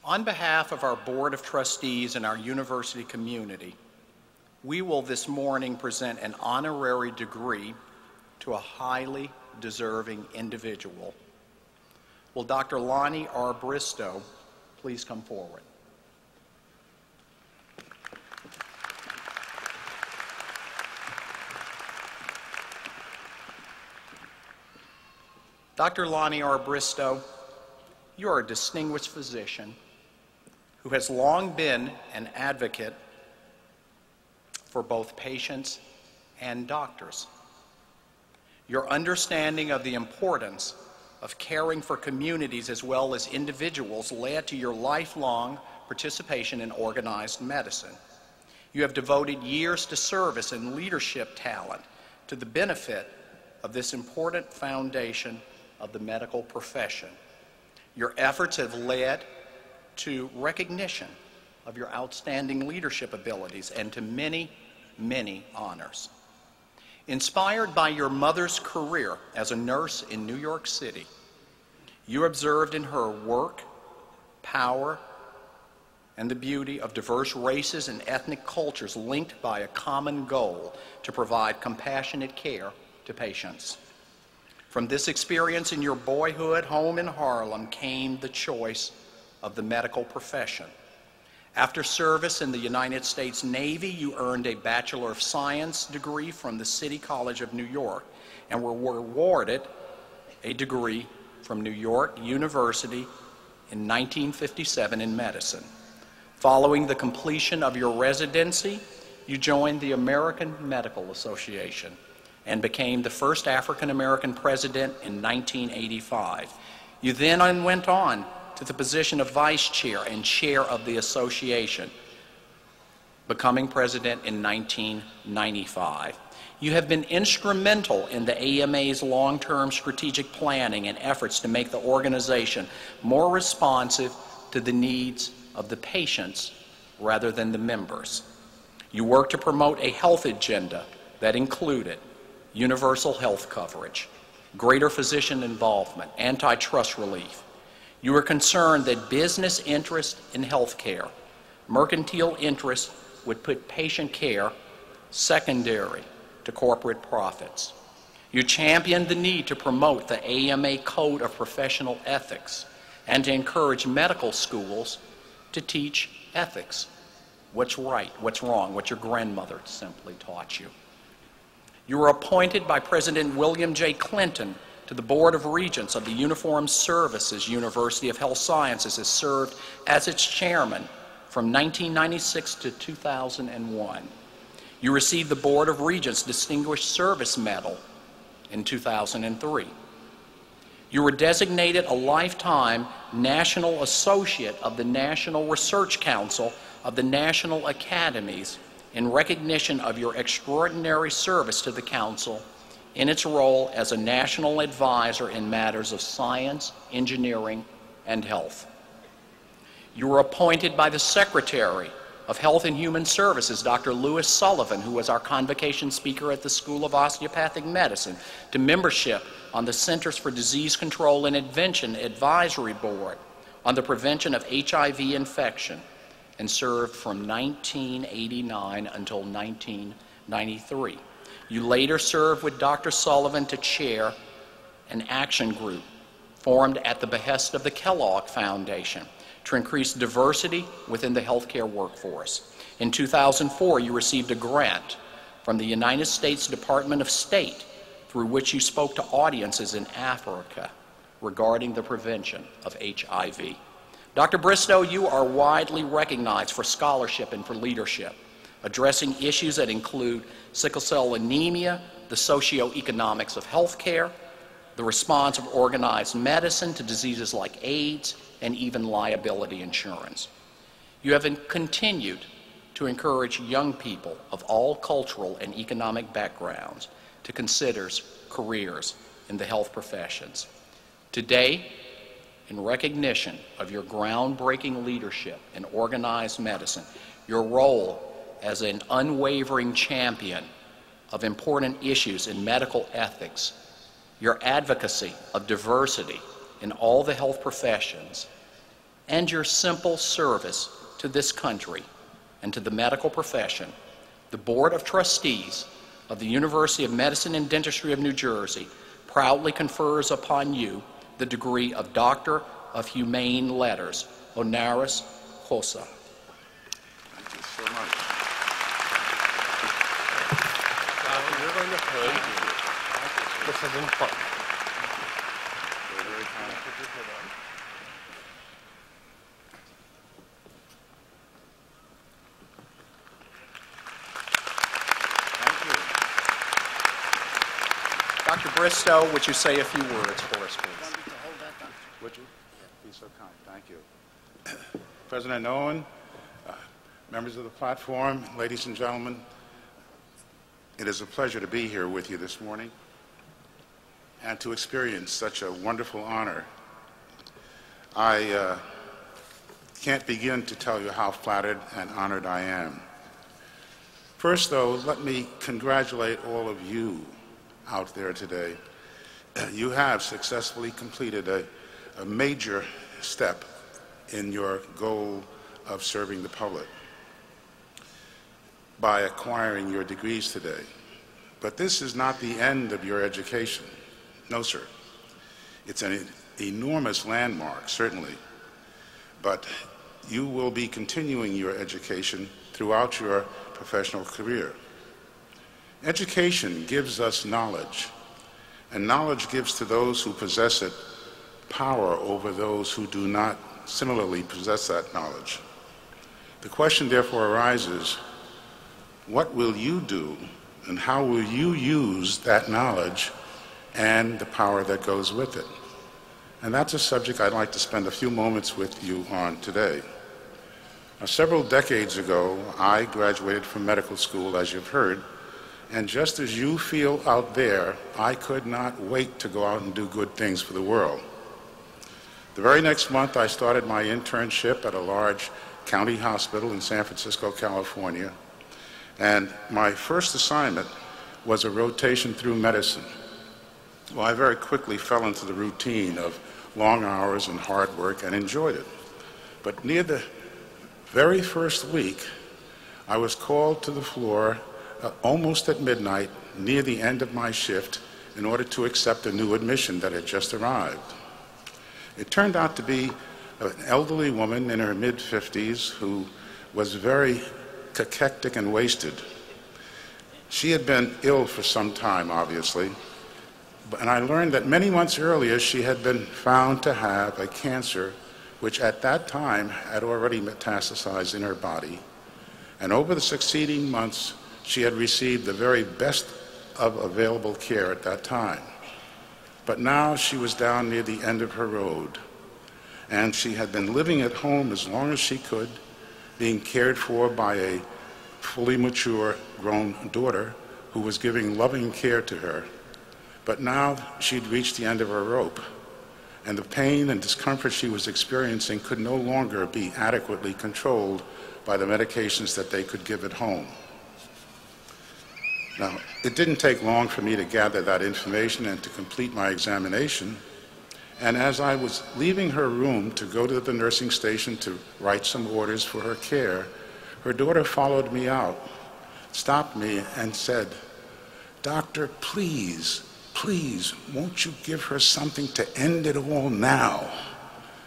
On behalf of our Board of Trustees and our university community, we will this morning present an honorary degree to a highly deserving individual. Will Dr. Lonnie R. Bristow please come forward? Dr. Lonnie R. Bristow, you are a distinguished physician who has long been an advocate for both patients and doctors. Your understanding of the importance of caring for communities as well as individuals led to your lifelong participation in organized medicine. You have devoted years to service and leadership talent to the benefit of this important foundation of the medical profession. Your efforts have led to recognition of your outstanding leadership abilities and to many, many honors. Inspired by your mother's career as a nurse in New York City, you observed in her work, power, and the beauty of diverse races and ethnic cultures linked by a common goal to provide compassionate care to patients. From this experience in your boyhood home in Harlem came the choice of the medical profession. After service in the United States Navy, you earned a Bachelor of Science degree from the City College of New York and were awarded a degree from New York University in 1957 in medicine. Following the completion of your residency, you joined the American Medical Association and became the first African-American president in 1985. You then went on to the position of vice chair and chair of the association, becoming president in 1995. You have been instrumental in the AMA's long-term strategic planning and efforts to make the organization more responsive to the needs of the patients rather than the members. You worked to promote a health agenda that included universal health coverage, greater physician involvement, antitrust relief. You were concerned that business interest in health care, mercantile interest would put patient care secondary to corporate profits. You championed the need to promote the AMA Code of Professional Ethics and to encourage medical schools to teach ethics. What's right, what's wrong, what your grandmother simply taught you. You were appointed by President William J. Clinton to the Board of Regents of the Uniformed Services University of Health Sciences, has served as its chairman from 1996 to 2001. You received the Board of Regents Distinguished Service Medal in 2003. You were designated a lifetime National Associate of the National Research Council of the National Academies in recognition of your extraordinary service to the Council in its role as a national advisor in matters of science, engineering, and health. You were appointed by the Secretary of Health and Human Services, Dr. Lewis Sullivan, who was our convocation speaker at the School of Osteopathic Medicine, to membership on the Centers for Disease Control and Prevention Advisory Board on the prevention of HIV infection, and served from 1989 until 1993. You later served with Dr. Sullivan to chair an action group formed at the behest of the Kellogg Foundation to increase diversity within the healthcare workforce. In 2004, you received a grant from the United States Department of State through which you spoke to audiences in Africa regarding the prevention of HIV. Dr. Bristow, you are widely recognized for scholarship and for leadership, addressing issues that include sickle cell anemia, the socioeconomics of healthcare, the response of organized medicine to diseases like AIDS, and even liability insurance. You have continued to encourage young people of all cultural and economic backgrounds to consider careers in the health professions. Today, in recognition of your groundbreaking leadership in organized medicine, your role as an unwavering champion of important issues in medical ethics, your advocacy of diversity in all the health professions, and your simple service to this country and to the medical profession, the Board of Trustees of the University of Medicine and Dentistry of New Jersey proudly confers upon you the degree of Doctor of Humane Letters, honoris causa. Thank you so much. You're going to pay. This is important. You're very kind. Dr. Bristow, would you say a few words for us, please? Would you? Be so kind. Thank you. President Owen, members of the platform, ladies and gentlemen, it is a pleasure to be here with you this morning and to experience such a wonderful honor. I can't begin to tell you how flattered and honored I am. First, though, let me congratulate all of you out there today. You have successfully completed a major step in your goal of serving the public by acquiring your degrees today. But this is not the end of your education. No, sir. It's an enormous landmark, certainly. But you will be continuing your education throughout your professional career. Education gives us knowledge, and knowledge gives to those who possess it power over those who do not similarly possess that knowledge. The question therefore arises, what will you do and how will you use that knowledge and the power that goes with it? And that's a subject I'd like to spend a few moments with you on today. Now, several decades ago, I graduated from medical school, as you've heard, and just as you feel out there, I could not wait to go out and do good things for the world. The very next month, I started my internship at a large county hospital in San Francisco, California, and my first assignment was a rotation through medicine. Well, I very quickly fell into the routine of long hours and hard work and enjoyed it. But near the very first week, I was called to the floor almost at midnight, near the end of my shift, in order to accept a new admission that had just arrived. It turned out to be an elderly woman in her mid-50s who was very cachectic and wasted. She had been ill for some time, obviously, and I learned that many months earlier she had been found to have a cancer which at that time had already metastasized in her body. And over the succeeding months, she had received the very best of available care at that time. But now she was down near the end of her road, and she had been living at home as long as she could, being cared for by a fully mature grown daughter who was giving loving care to her. But now she'd reached the end of her rope, and the pain and discomfort she was experiencing could no longer be adequately controlled by the medications that they could give at home. Now, it didn't take long for me to gather that information and to complete my examination. And as I was leaving her room to go to the nursing station to write some orders for her care, her daughter followed me out, stopped me, and said, "Doctor, please, please, won't you give her something to end it all now?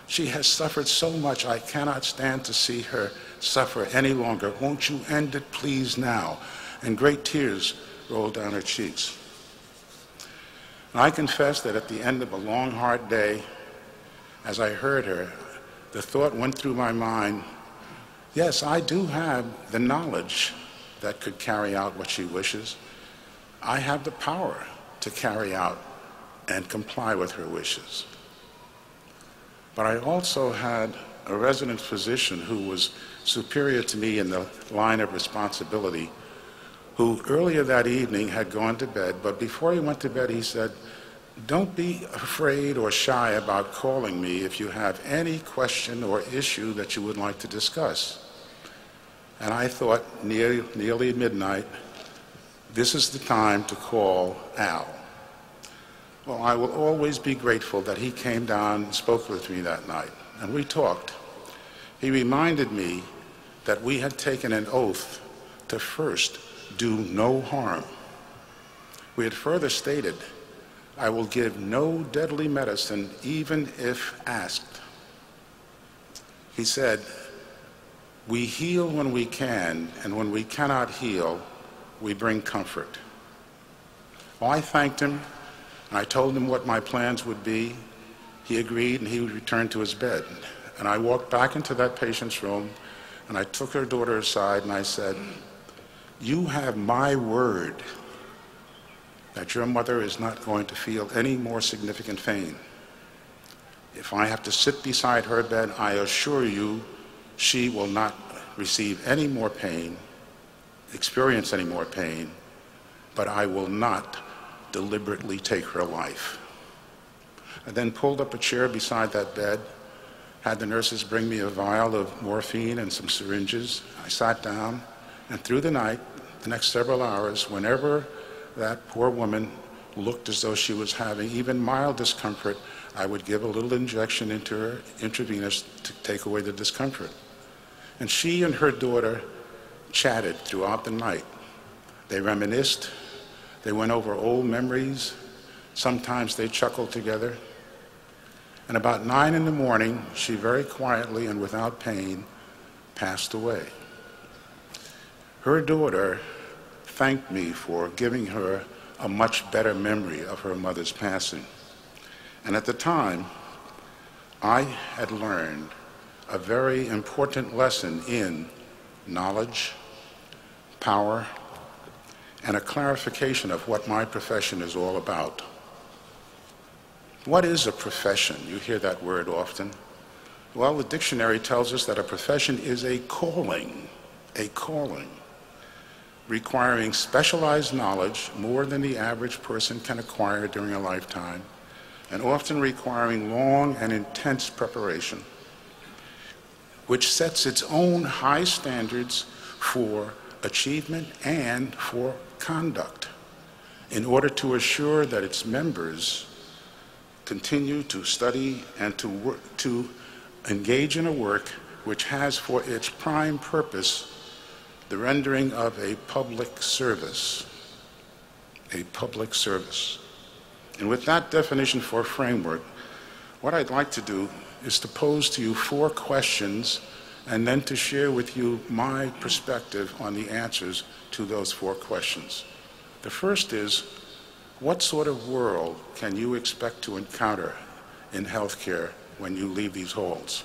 She has suffered so much, I cannot stand to see her suffer any longer. Won't you end it, please, now?" And great tears rolled down her cheeks. And I confess that at the end of a long, hard day, as I heard her, the thought went through my mind, yes, I do have the knowledge that could carry out what she wishes. I have the power to carry out and comply with her wishes. But I also had a resident physician who was superior to me in the line of responsibility, who earlier that evening had gone to bed, but before he went to bed he said, "Don't be afraid or shy about calling me if you have any question or issue that you would like to discuss." And I thought, nearly midnight, this is the time to call Al. Well, I will always be grateful that he came down and spoke with me that night, and we talked. He reminded me that we had taken an oath to first do no harm. We had further stated, "I will give no deadly medicine even if asked." He said, "We heal when we can, and when we cannot heal, we bring comfort." Well, I thanked him, and I told him what my plans would be. He agreed, and he would return to his bed. And I walked back into that patient's room, and I took her daughter aside, and I said, "You have my word that your mother is not going to feel any more significant pain. If I have to sit beside her bed, I assure you she will not receive any more pain, experience any more pain, but I will not deliberately take her life." I then pulled up a chair beside that bed, had the nurses bring me a vial of morphine and some syringes. I sat down, and through the night, the next several hours, whenever that poor woman looked as though she was having even mild discomfort, I would give a little injection into her, intravenous, to take away the discomfort. And she and her daughter chatted throughout the night. They reminisced, they went over old memories, sometimes they chuckled together. And about 9 in the morning, she very quietly and without pain passed away. Her daughter thanked me for giving her a much better memory of her mother's passing. And at the time, I had learned a very important lesson in knowledge, power, and a clarification of what my profession is all about. What is a profession? You hear that word often. Well, the dictionary tells us that a profession is a calling requiring specialized knowledge more than the average person can acquire during a lifetime, and often requiring long and intense preparation, which sets its own high standards for achievement and for conduct in order to assure that its members continue to study and to engage in a work which has for its prime purpose the rendering of a public service. A public service. And with that definition for a framework, what I'd like to do is to pose to you 4 questions and then to share with you my perspective on the answers to those 4 questions. The first is, what sort of world can you expect to encounter in healthcare when you leave these halls?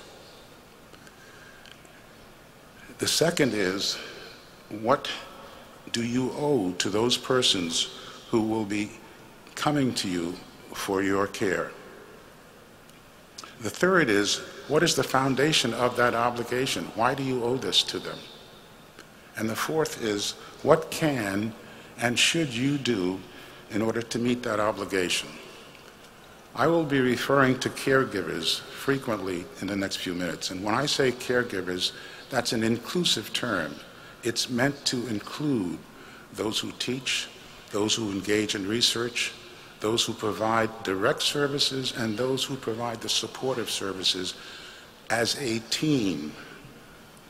The second is, what do you owe to those persons who will be coming to you for your care? The third is, what is the foundation of that obligation? Why do you owe this to them? And the fourth is, what can and should you do in order to meet that obligation? I will be referring to caregivers frequently in the next few minutes. And when I say caregivers, that's an inclusive term. It's meant to include those who teach, those who engage in research, those who provide direct services, and those who provide the supportive services as a team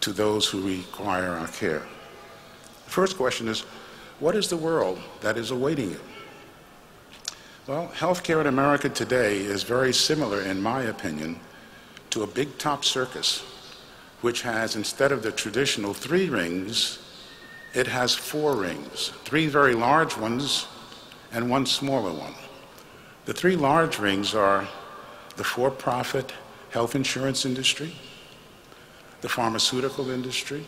to those who require our care. The first question is, what is the world that is awaiting you? Well, healthcare in America today is very similar, in my opinion, to a big top circus, which has, instead of the traditional 3 rings, it has 4 rings, 3 very large ones and 1 smaller one. The 3 large rings are the for-profit health insurance industry, the pharmaceutical industry,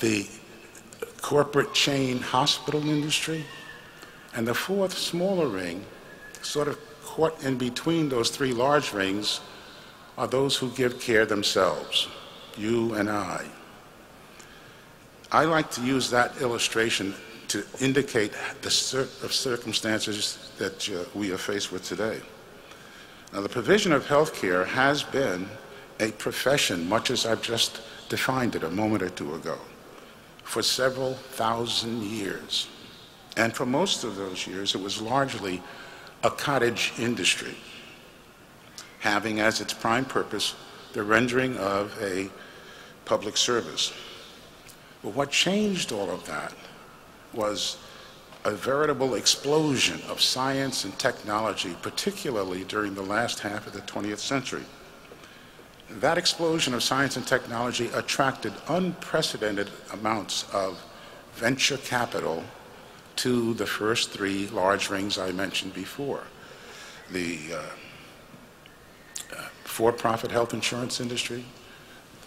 the corporate chain hospital industry, and the 4th smaller ring, sort of caught in between those 3 large rings, are those who give care themselves, you and I. I like to use that illustration to indicate the circumstances that we are faced with today. Now, the provision of health care has been a profession, much as I've just defined it a moment or 2 ago, for several thousand years. And for most of those years, it was largely a cottage industry, having as its prime purpose the rendering of a public service. But what changed all of that was a veritable explosion of science and technology, particularly during the last half of the 20th century. That explosion of science and technology attracted unprecedented amounts of venture capital to the first three large rings I mentioned before. The for-profit health insurance industry,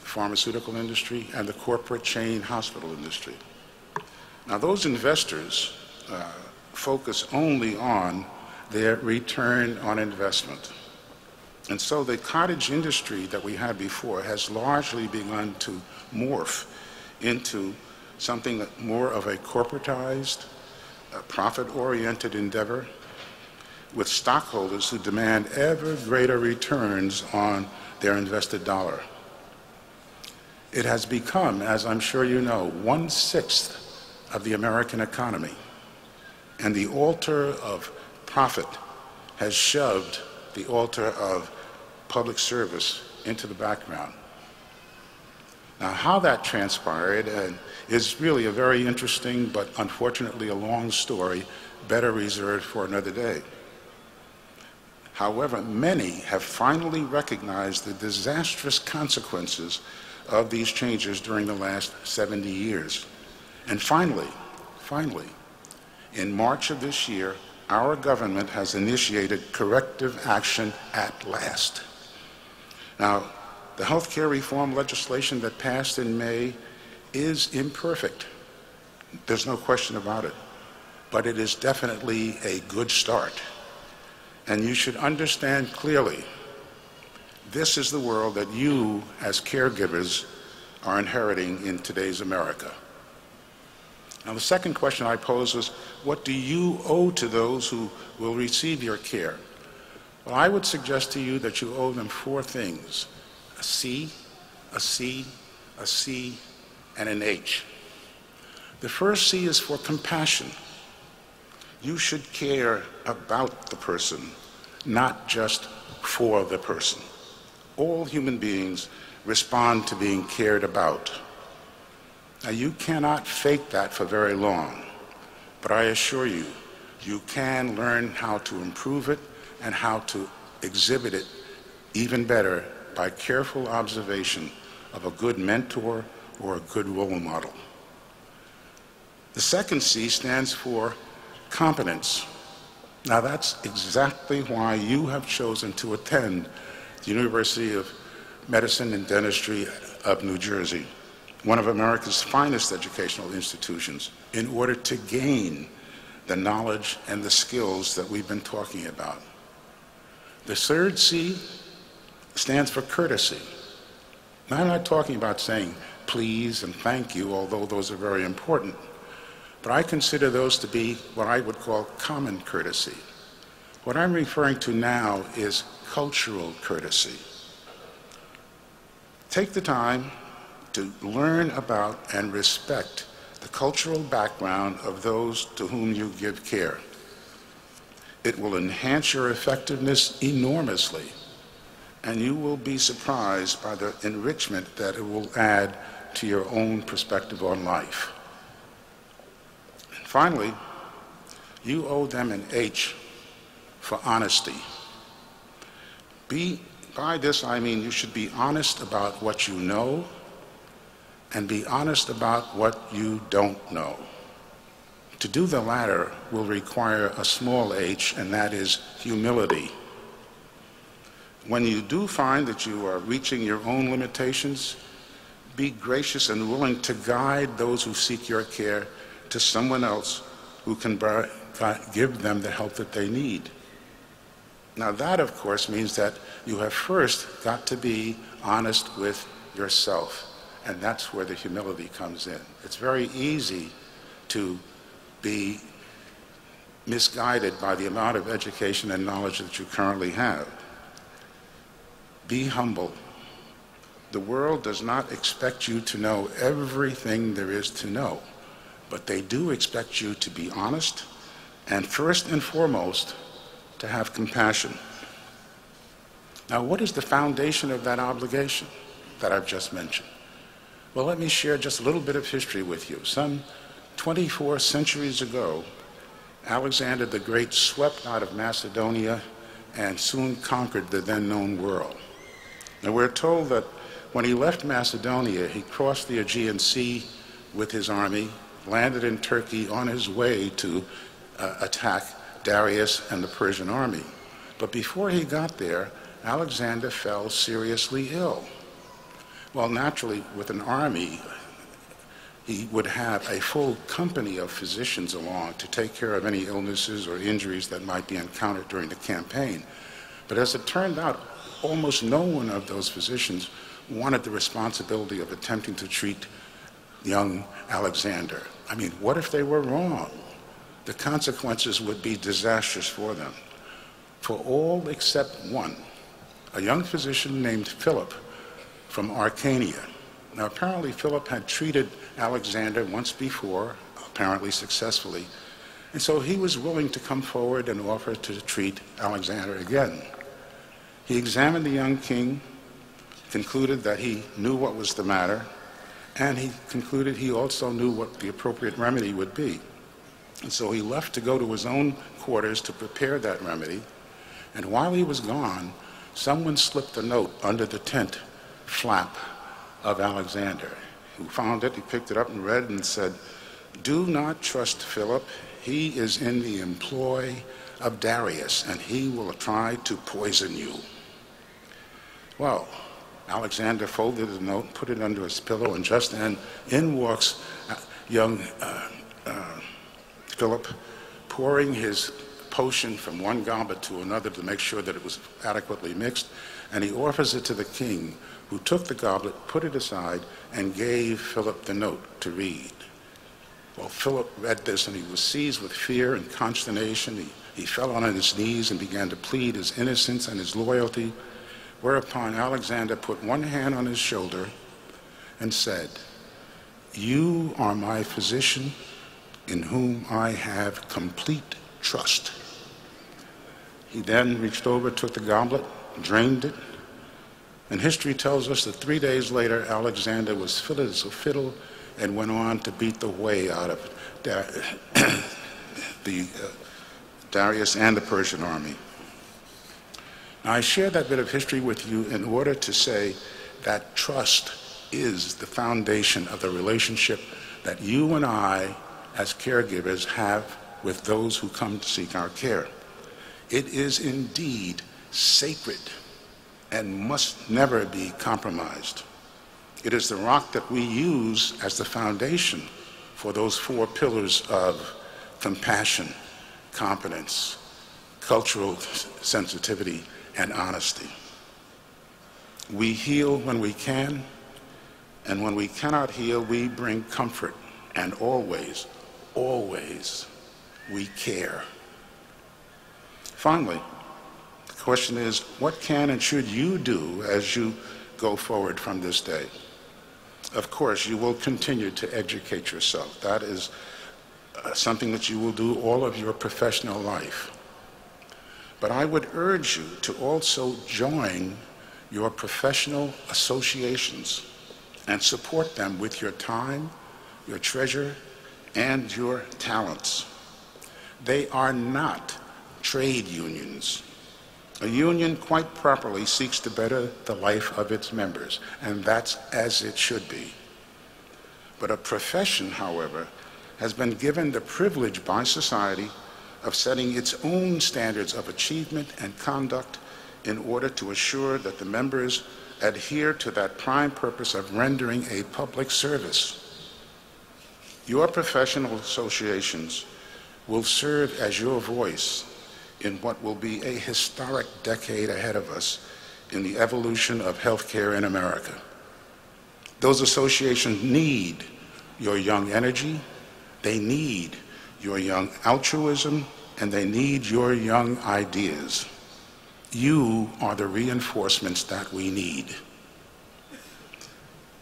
the pharmaceutical industry, and the corporate chain hospital industry. Now, those investors focus only on their return on investment. And so the cottage industry that we had before has largely begun to morph into something more of a corporatized, profit-oriented endeavor with stockholders who demand ever greater returns on their invested dollar. It has become, as I'm sure you know, 1/6 of the American economy. And the altar of profit has shoved the altar of public service into the background. Now, how that transpired is really a very interesting but unfortunately a long story, better reserved for another day. However, many have finally recognized the disastrous consequences of these changes during the last 70 years. And finally, in March of this year, our government has initiated corrective action at last. Now, the healthcare reform legislation that passed in May is imperfect. There's no question about it. But it is definitely a good start. And you should understand clearly, this is the world that you, as caregivers, are inheriting in today's America. Now, the second question I pose was, what do you owe to those who will receive your care? Well, I would suggest to you that you owe them four things: a C, a C, a C, and an H. The first C is for compassion. You should care about the person, not just for the person. All human beings respond to being cared about. Now, you cannot fake that for very long, but I assure you, you can learn how to improve it and how to exhibit it even better by careful observation of a good mentor or a good role model. The second C stands for competence. Now, that's exactly why you have chosen to attend the University of Medicine and Dentistry of New Jersey, one of America's finest educational institutions, in order to gain the knowledge and the skills that we've been talking about. The third C stands for courtesy. Now, I'm not talking about saying please and thank you, although those are very important, but I consider those to be what I would call common courtesy. What I'm referring to now is cultural courtesy. Take the time to learn about and respect the cultural background of those to whom you give care. It will enhance your effectiveness enormously, and you will be surprised by the enrichment that it will add to your own perspective on life. And finally, you owe them an H for honesty. By this I mean you should be honest about what you know and be honest about what you don't know. To do the latter will require a small h, and that is humility. When you do find that you are reaching your own limitations, be gracious and willing to guide those who seek your care to someone else who can give them the help that they need. Now, that, of course, means that you have first got to be honest with yourself, and that's where the humility comes in. It's very easy to be misguided by the amount of education and knowledge that you currently have. Be humble. The world does not expect you to know everything there is to know, but they do expect you to be honest, and first and foremost, to have compassion. Now, what is the foundation of that obligation that I've just mentioned? Well, let me share just a little bit of history with you. Some 24 centuries ago, Alexander the Great swept out of Macedonia and soon conquered the then known world. Now, we're told that when he left Macedonia, he crossed the Aegean Sea with his army, landed in Turkey on his way to attack Darius and the Persian army. But before he got there, Alexander fell seriously ill. Well, naturally, with an army, he would have a full company of physicians along to take care of any illnesses or injuries that might be encountered during the campaign. But as it turned out, almost no one of those physicians wanted the responsibility of attempting to treat young Alexander. I mean, what if they were wrong? The consequences would be disastrous for them. For all except one, a young physician named Philip from Arcania. Now, apparently Philip had treated Alexander once before, apparently successfully, and so he was willing to come forward and offer to treat Alexander again. He examined the young king, concluded that he knew what was the matter, and he concluded he also knew what the appropriate remedy would be. And so he left to go to his own quarters to prepare that remedy, and while he was gone, someone slipped a note under the tent flap of Alexander. Who found it, he picked it up and read and said, "Do not trust Philip. He is in the employ of Darius, and he will try to poison you." Well, Alexander folded the note, put it under his pillow, and just then in walks young Philip, pouring his potion from one goblet to another to make sure that it was adequately mixed, and he offers it to the king, who took the goblet, put it aside, and gave Philip the note to read. Well, Philip read this, and he was seized with fear and consternation. He fell on his knees and began to plead his innocence and his loyalty, whereupon Alexander put one hand on his shoulder and said, "You are my physician in whom I have complete trust." He then reached over, took the goblet, drained it, and history tells us that 3 days later, Alexander was fit as a fiddle and went on to beat the way out of Darius and the Persian army. Now, I share that bit of history with you in order to say that trust is the foundation of the relationship that you and I, as caregivers, have with those who come to seek our care. It is indeed sacred and must never be compromised. It is the rock that we use as the foundation for those 4 pillars of compassion, competence, cultural sensitivity, and honesty. We heal when we can, and when we cannot heal, we bring comfort, and always, always, we care. Finally, the question is, what can and should you do as you go forward from this day? Of course, you will continue to educate yourself. That is something that you will do all of your professional life. But I would urge you to also join your professional associations and support them with your time, your treasure, and your talents. They are not trade unions. A union, quite properly, seeks to better the life of its members, and that's as it should be. But a profession, however, has been given the privilege by society of setting its own standards of achievement and conduct in order to assure that the members adhere to that prime purpose of rendering a public service. Your professional associations will serve as your voice in what will be a historic decade ahead of us in the evolution of healthcare in America. Those associations need your young energy, they need your young altruism, and they need your young ideas. You are the reinforcements that we need.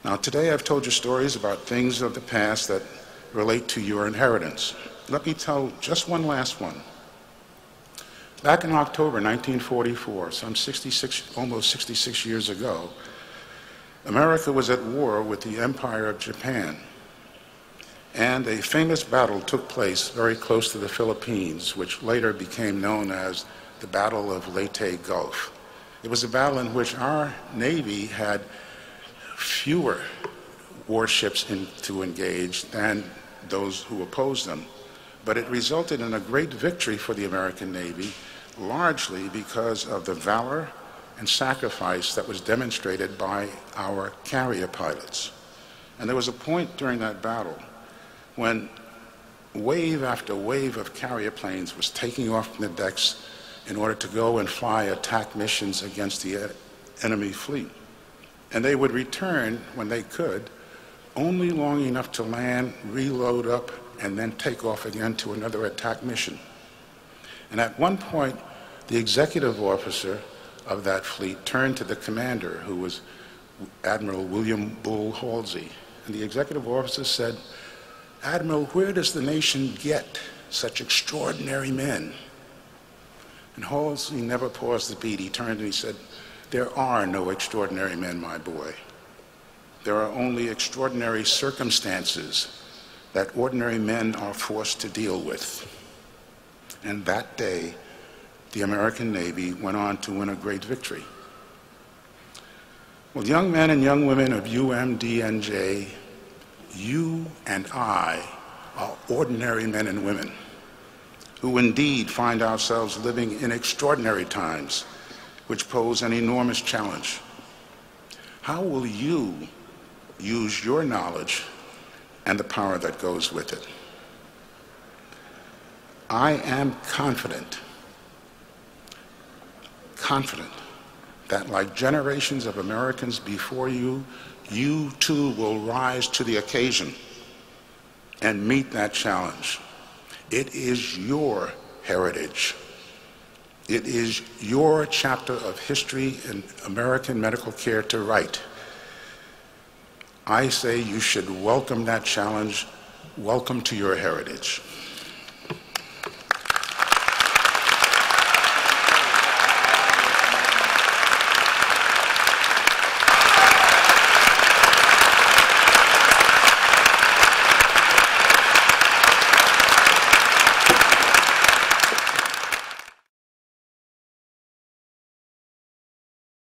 Now, today I've told you stories about things of the past that relate to your inheritance. Let me tell just one last one. Back in October 1944, almost 66 years ago, America was at war with the Empire of Japan, and a famous battle took place very close to the Philippines, which later became known as the Battle of Leyte Gulf. It was a battle in which our Navy had fewer warships to engage than those who opposed them, but it resulted in a great victory for the American Navy, largely because of the valor and sacrifice that was demonstrated by our carrier pilots. And there was a point during that battle when wave after wave of carrier planes was taking off from the decks in order to go and fly attack missions against the enemy fleet. And they would return when they could, only long enough to land, reload up, and then take off again to another attack mission. And at one point, the executive officer of that fleet turned to the commander, who was Admiral William Bull Halsey. And the executive officer said, "Admiral, where does the nation get such extraordinary men?" And Halsey never paused to beat. He turned and he said, "There are no extraordinary men, my boy. There are only extraordinary circumstances that ordinary men are forced to deal with." And that day, the American Navy went on to win a great victory. Well, young men and young women of UMDNJ, you and I are ordinary men and women who indeed find ourselves living in extraordinary times, which pose an enormous challenge. How will you use your knowledge and the power that goes with it? I am confident that like generations of Americans before you, you too will rise to the occasion and meet that challenge. It is your heritage. It is your chapter of history in American medical care to write. I say you should welcome that challenge. Welcome to your heritage.